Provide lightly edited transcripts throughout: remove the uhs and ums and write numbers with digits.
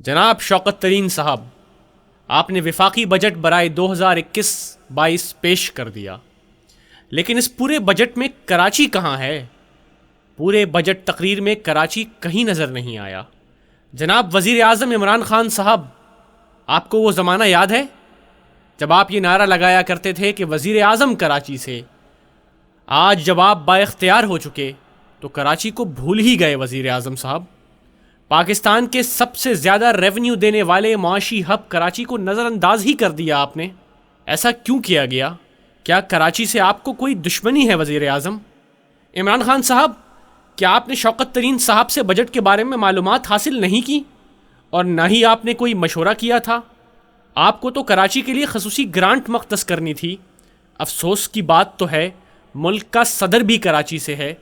جناب شوکت ترین صاحب، آپ نے وفاقی بجٹ برائے 2021-22 پیش کر دیا، لیکن اس پورے بجٹ میں کراچی کہاں ہے؟ پورے بجٹ تقریر میں کراچی کہیں نظر نہیں آیا۔ جناب وزیر اعظم عمران خان صاحب، آپ کو وہ زمانہ یاد ہے جب آپ یہ نعرہ لگایا کرتے تھے کہ وزیر اعظم کراچی سے؟ آج جب آپ با اختیار ہو چکے تو کراچی کو بھول ہی گئے وزیر اعظم صاحب۔ پاکستان کے سب سے زیادہ ریونیو دینے والے معاشی ہب کراچی کو نظر انداز ہی کر دیا آپ نے۔ ایسا کیوں کیا گیا؟ کیا کراچی سے آپ کو کوئی دشمنی ہے وزیر اعظم؟ عمران خان صاحب، کیا آپ نے شوکت ترین صاحب سے بجٹ کے بارے میں معلومات حاصل نہیں کی اور نہ ہی آپ نے کوئی مشورہ کیا تھا؟ آپ کو تو کراچی کے لیے خصوصی گرانٹ مختص کرنی تھی۔ افسوس کی بات تو ہے ملک کا صدر بھی کراچی سے ہے،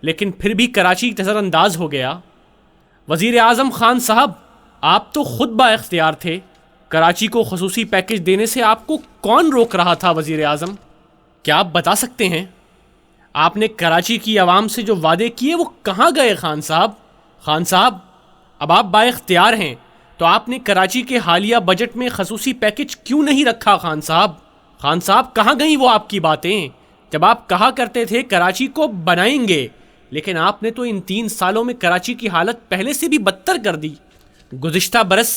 لیکن پھر بھی کراچی نظر انداز ہو گیا۔ وزیر اعظم خان صاحب، آپ تو خود با اختیار تھے، کراچی کو خصوصی پیکج دینے سے آپ کو کون روک رہا تھا وزیر اعظم؟ کیا آپ بتا سکتے ہیں آپ نے کراچی کی عوام سے جو وعدے کیے وہ کہاں گئے خان صاحب؟ خان صاحب، اب آپ با اختیار ہیں تو آپ نے کراچی کے حالیہ بجٹ میں خصوصی پیکج کیوں نہیں رکھا خان صاحب؟ خان صاحب، کہاں گئیں وہ آپ کی باتیں جب آپ کہا کرتے تھے کراچی کو بنائیں گے، لیکن آپ نے تو ان 3 سالوں میں کراچی کی حالت پہلے سے بھی بدتر کر دی۔ گزشتہ برس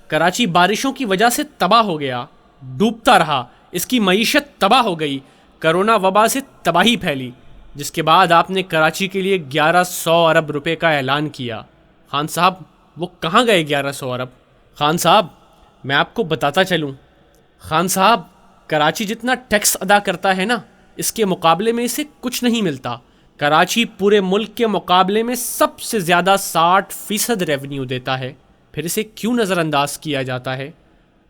کراچی بارشوں کی وجہ سے تباہ ہو گیا، ڈوبتا رہا، اس کی معیشت تباہ ہو گئی، کرونا وبا سے تباہی پھیلی، جس کے بعد آپ نے کراچی کے لیے 1100 ارب روپے کا اعلان کیا۔ خان صاحب، وہ کہاں گئے 1100 ارب؟ خان صاحب، میں آپ کو بتاتا چلوں، خان صاحب، کراچی جتنا ٹیکس ادا کرتا ہے نا، اس کے مقابلے میں اسے کچھ نہیں ملتا۔ کراچی پورے ملک کے مقابلے میں سب سے زیادہ 60% ریونیو دیتا ہے، پھر اسے کیوں نظر انداز کیا جاتا ہے؟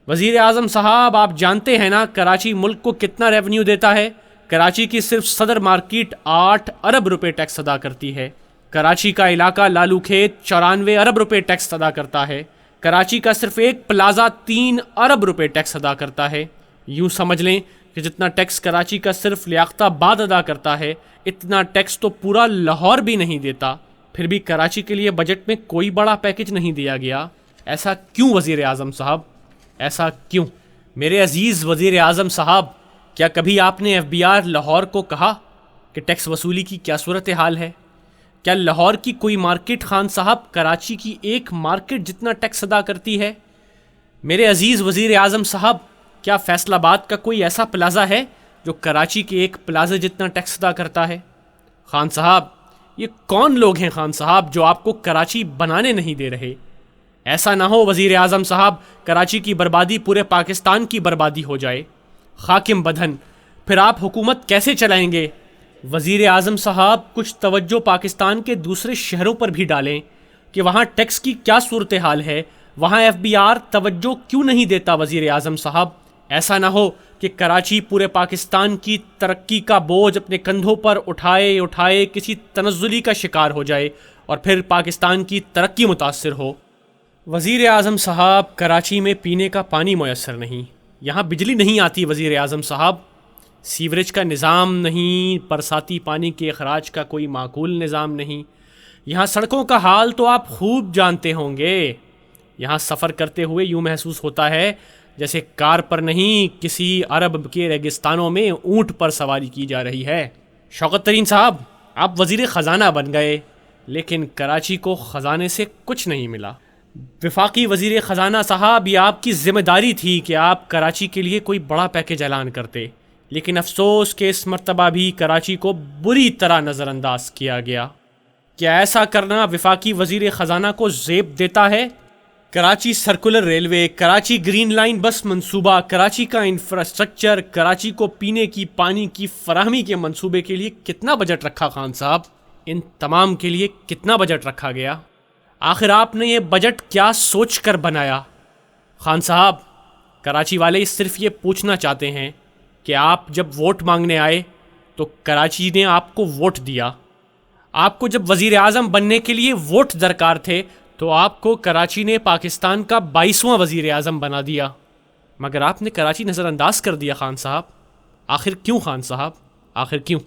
وزیر اعظم صاحب، آپ جانتے ہیں نا کراچی ملک کو کتنا ریونیو دیتا ہے؟ کراچی کی صرف صدر مارکیٹ 8 ارب روپے ٹیکس ادا کرتی ہے۔ کراچی کا علاقہ لالو کھیت 94 ارب روپے ٹیکس ادا کرتا ہے۔ کراچی کا صرف ایک پلازہ 3 ارب روپے ٹیکس ادا کرتا ہے۔ یوں سمجھ لیں کہ جتنا ٹیکس کراچی کا صرف لیاقت آباد ادا کرتا ہے، اتنا ٹیکس تو پورا لاہور بھی نہیں دیتا۔ پھر بھی کراچی کے لیے بجٹ میں کوئی بڑا پیکج نہیں دیا گیا۔ ایسا کیوں وزیر اعظم صاحب؟ ایسا کیوں؟ میرے عزیز وزیر اعظم صاحب، کیا کبھی آپ نے FBR لاہور کو کہا کہ ٹیکس وصولی کی کیا صورتحال ہے؟ کیا لاہور کی کوئی مارکیٹ خان صاحب کراچی کی ایک مارکیٹ جتنا ٹیکس ادا کرتی ہے؟ میرے عزیز وزیر اعظم صاحب، کیا فیصل آباد کا کوئی ایسا پلازہ ہے جو کراچی کے ایک پلازے جتنا ٹیکس ادا کرتا ہے؟ خان صاحب، یہ کون لوگ ہیں خان صاحب جو آپ کو کراچی بنانے نہیں دے رہے؟ ایسا نہ ہو وزیر اعظم صاحب کراچی کی بربادی پورے پاکستان کی بربادی ہو جائے۔ حاکم بدھن، پھر آپ حکومت کیسے چلائیں گے؟ وزیر اعظم صاحب، کچھ توجہ پاکستان کے دوسرے شہروں پر بھی ڈالیں کہ وہاں ٹیکس کی کیا صورتحال ہے، وہاں FBR توجہ کیوں نہیں دیتا وزیر اعظم صاحب؟ ایسا نہ ہو کہ کراچی پورے پاکستان کی ترقی کا بوجھ اپنے کندھوں پر اٹھائے اٹھائے کسی تنزلی کا شکار ہو جائے اور پھر پاکستان کی ترقی متاثر ہو۔ وزیر اعظم صاحب، کراچی میں پینے کا پانی میسر نہیں، یہاں بجلی نہیں آتی وزیر اعظم صاحب، سیوریج کا نظام نہیں، برساتی پانی کے اخراج کا کوئی معقول نظام نہیں، یہاں سڑکوں کا حال تو آپ خوب جانتے ہوں گے۔ یہاں سفر کرتے ہوئے یوں محسوس ہوتا ہے جیسے کار پر نہیں، کسی عرب کے ریگستانوں میں اونٹ پر سواری کی جا رہی ہے۔ شوکت ترین صاحب، آپ وزیر خزانہ بن گئے، لیکن کراچی کو خزانے سے کچھ نہیں ملا۔ وفاقی وزیر خزانہ صاحب، یہ آپ کی ذمہ داری تھی کہ آپ کراچی کے لیے کوئی بڑا پیکج اعلان کرتے، لیکن افسوس کہ اس مرتبہ بھی کراچی کو بری طرح نظر انداز کیا گیا۔ کیا ایسا کرنا وفاقی وزیر خزانہ کو زیب دیتا ہے؟ Karachi circular railway, Karachi green line bus منصوبہ، کراچی کا انفراسٹرکچر، کراچی کو پینے کی پانی کی فراہمی کے منصوبے کے لیے کتنا بجٹ رکھا خان صاحب؟ ان تمام کے لیے کتنا بجٹ رکھا گیا؟ آخر آپ نے یہ بجٹ کیا سوچ کر بنایا؟ خان صاحب، کراچی والے صرف یہ پوچھنا چاہتے ہیں کہ آپ جب ووٹ مانگنے آئے تو کراچی نے آپ کو ووٹ دیا۔ آپ کو جب وزیر اعظم بننے کے لیے ووٹ درکار تھے تو آپ کو کراچی نے پاکستان کا 22واں وزیر اعظم بنا دیا، مگر آپ نے کراچی نظر انداز کر دیا خان صاحب۔ آخر کیوں خان صاحب؟ آخر کیوں؟